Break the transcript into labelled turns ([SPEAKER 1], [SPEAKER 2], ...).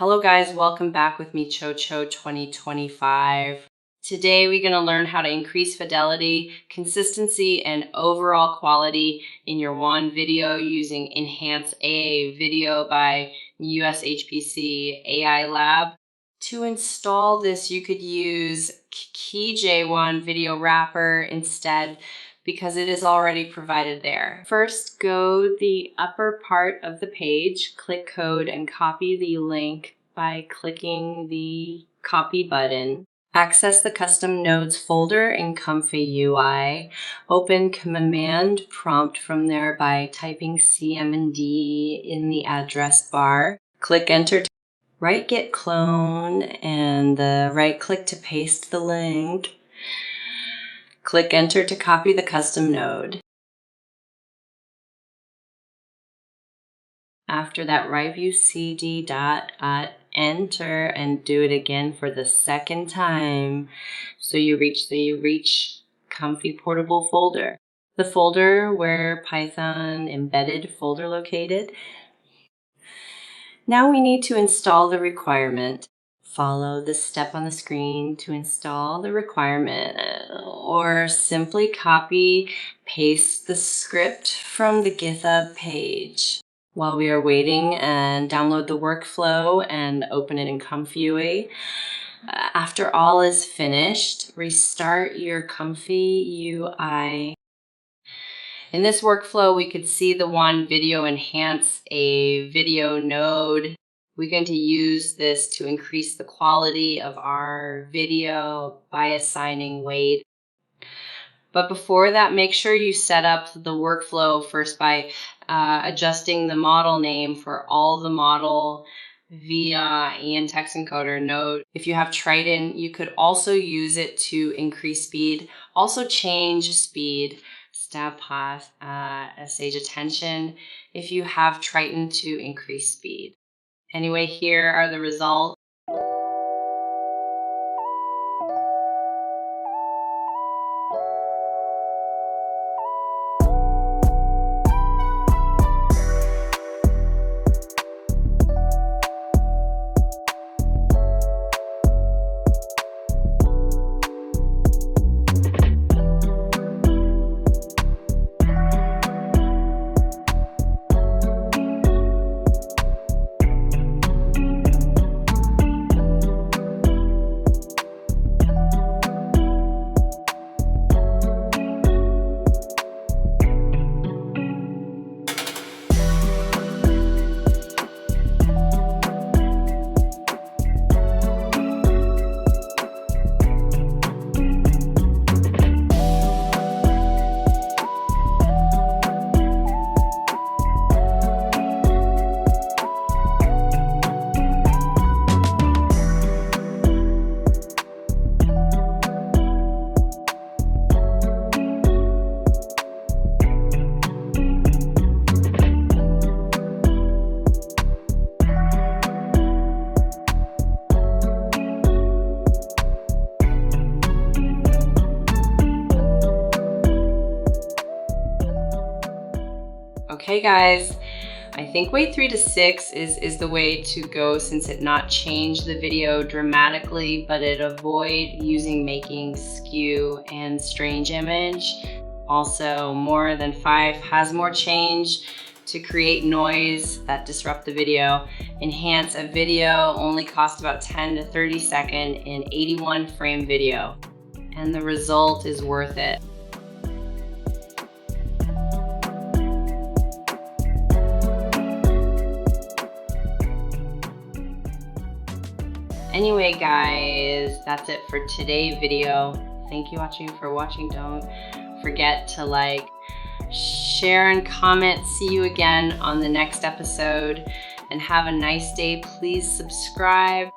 [SPEAKER 1] Hello guys, welcome back with me, Cho 2025. Today we're going to learn how to increase fidelity, consistency, and overall quality in your WanVideo using Enhance-A-A-Video by NUS-HPC-AI-Lab. To install this, you could use WanVideo Wrapper instead, because it is already provided there. First, go the upper part of the page, click code, and copy the link by clicking the copy button. Access the custom nodes folder in ComfyUI. Open command prompt from there by typing CMD in the address bar. Click enter. Right git clone and the right click to paste the link. Click enter to copy the custom node. After that, right view CD dot enter and do it again for the second time. So you reach Comfy portable folder. The folder where Python embedded folder located. Now we need to install the requirement. Follow the step on the screen to install the requirement, or simply copy, paste the script from the GitHub page. While we are waiting, and download the workflow and open it in ComfyUI. After all is finished, restart your ComfyUI. In this workflow, we could see the WanVideo Enhance-A-Video node. We're going to use this to increase the quality of our video by assigning weight. But before that, make sure you set up the workflow first by adjusting the model name for all the model via Ian Text Encoder node. If you have Triton, you could also use it to increase speed. Also change speed, stab path, sage attention if you have Triton to increase speed. Anyway, here are the results. Okay guys, I think wait 3 to 6 is the way to go, since it not change the video dramatically, but it avoid making skew and strange image. Also, more than 5 has more change to create noise that disrupt the video. Enhance-A-Video only costs about 10 to 30 second in 81 frame video, and the result is worth it. Anyway guys, that's it for today's video. Thank you for watching. Don't forget to like, share, and comment. See you again on the next episode, and have a nice day. Please subscribe.